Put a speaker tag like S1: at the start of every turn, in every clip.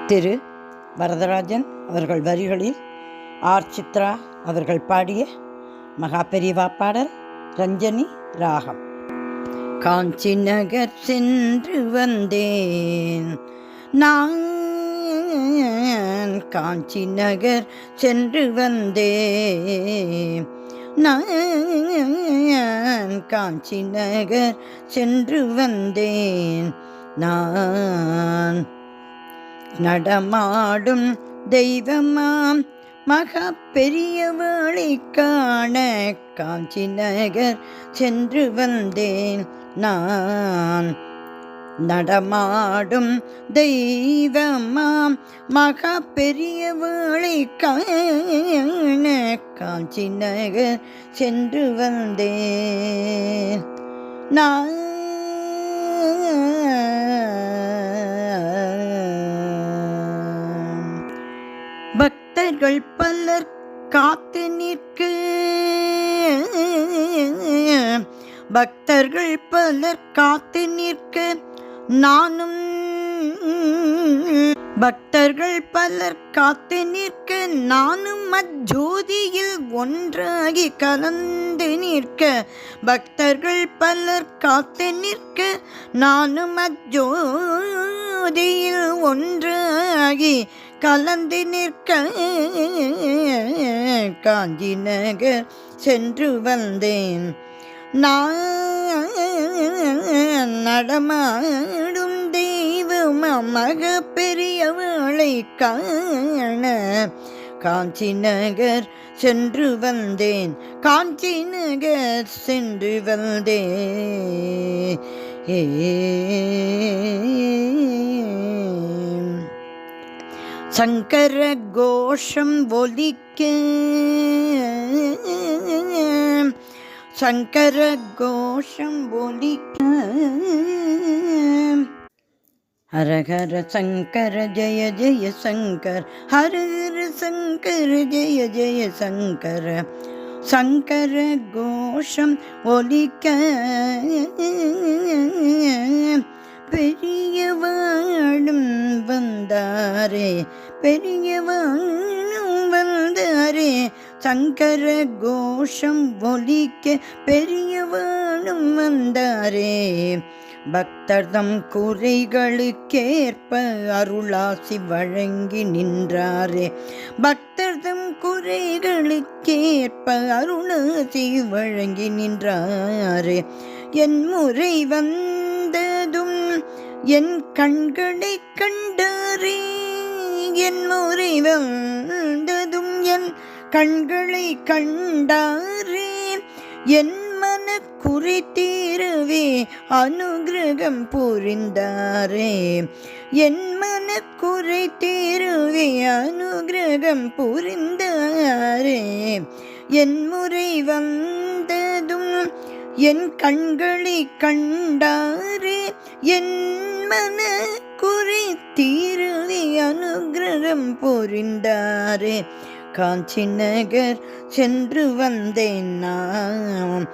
S1: திரு வரதராஜன் அவர்கள் வரிகளில் ஆர். சித்ரா அவர்கள் பாடிய மகாபெரிவா பாடல் ரஞ்சனி ராகம். காஞ்சி நகர் சென்று வந்தேன் நான், காஞ்சி நகர் சென்று வந்தேன் நான், காஞ்சி நகர் சென்று வந்தேன் நான். நடமாடும் தெய்வமாம் மகா பெரியவளை காண காஞ்சி நகர் சென்று வந்தேன் நான். நடமாடும் தெய்வமாம் மகா பெரியவளை காண காஞ்சி நகர் சென்று வந்தேன் நான். பக்தர்கள் பலர் காத்து நிற்க, பக்தர்கள் பலர் காத்து நிற்க நானும், பக்தர்கள் பலர் காத்து நிற்க நானும் அஜோதியில் ஒன்றாகி கலந்து நிற்க. பக்தர்கள் பலர் காத்து நிற்க நானும் அஜோதியில் ஒன்றாகி கலந்து நிற்க காஞ்சி நகர் சென்று வந்தேன் நான். நடமாடும் தெய்வம் மக பெரியவளை காண காஞ்சி நகர் சென்று வந்தேன், காஞ்சி நகர் சென்று வந்தேன். சங்கர கோஷம் ஒலிக்க, சங்கர கோஷம் ஒலிக்க. ஹரஹர சங்கர ஜெய ஜெய சங்கர், ஹரஹர சங்கர ஜெய ஜெய சங்கர. சங்கர கோஷம் ஒலிக்க பெரியவாளும் வந்தாரே, பெரியவாளும் வந்தாரே. சங்கர கோஷம் ஒலிக்க பெரியவாளும் வந்தாரே. பக்தர்தம் குறைகளுக்கேற்ப அருளாசி வழங்கி நின்றாரே. பக்தர்தம் குறைகளுக்கேற்ப அருளாசி வழங்கி நின்றாரே. என் முறை வந்ததும் என் கண்களை கண்டாரே. என் முறை வந்ததும் என் கண்களை கண்டாரே. என் மன குறை தீரவே அனுகிரகம் புரிந்தாரே. என் மன குறை தீரவே அனுகிரகம் புரிந்தாரே. என் முறை வந்ததும் என் கண்களை கண்டாரே. என் மன குறை தீரவே அனுகிரகம் புரிந்தாரே. காஞ்சி நகர் சென்று வந்தேன் நான்.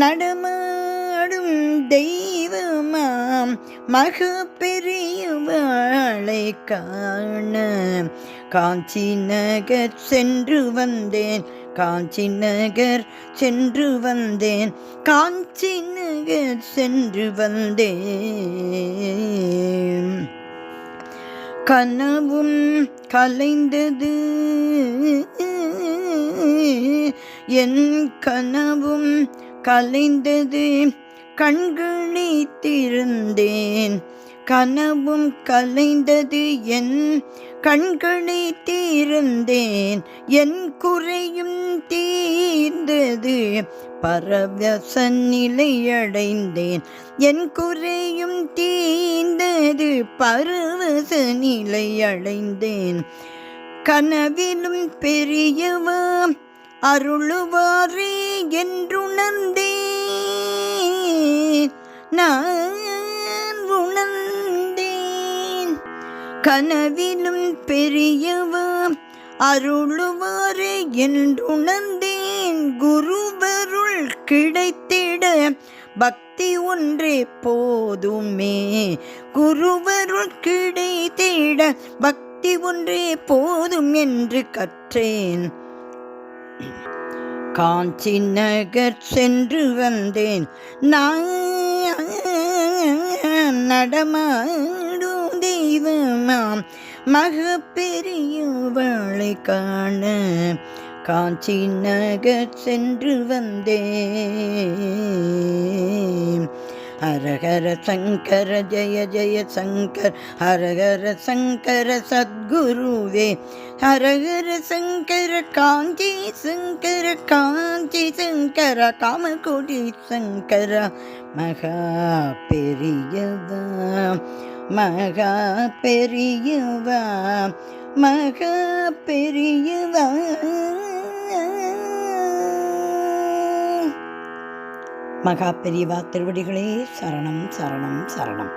S1: நடமாடும் தெய்வமாம் மகா பெரியவளை காண காஞ்சி நகர் சென்று வந்தேன், காஞ்சி நகர் சென்று வந்தேன், காஞ்சி நகர் சென்று வந்தேன். கனவும் கலைந்தது என் கனவும் கலைந்தது, கண்களை திறந்தேன். கனவும் கலைந்தது என் கண்களை திறந்தேன். என் குறையும் தீர்ந்தது பரவச நிலை அடைந்தேன். என் குறையும் தீர்ந்தது பரவச நிலை அடைந்தேன். கனவிலும் பெரியவா அருளுவாரே என்றுணர்ந்தேன் நான் உணர்ந்தேன். கனவிலும் பெரியவா அருளுவாரே என்றுணர்ந்தேன். குருவருள் கிடைத்திட பக்தி ஒன்றே போதுமே. குருவருள் கிடைத்திட பக்தி பக்தி ஒன்றே போதும் என்று கற்றேன். காஞ்சி நகர் சென்று வந்தேன் நான் நடமாடும் தெய்வமாம் மகப்பெரியவளை காண காஞ்சி நகர் சென்று வந்தேன். ஹரஹர சங்கர ஜய ஜய சங்கர் ஹரஹர சங்கர சத்குருவே ஹரஹர சங்கர காஞ்சி சங்கர காஞ்சி சங்கர காமகோடி சங்கர மகா பெரியவா மகா பெரியவா மகா பெரியவா. மகா பெரியவா திருவடிகளே சரணம் சரணம் சரணம்.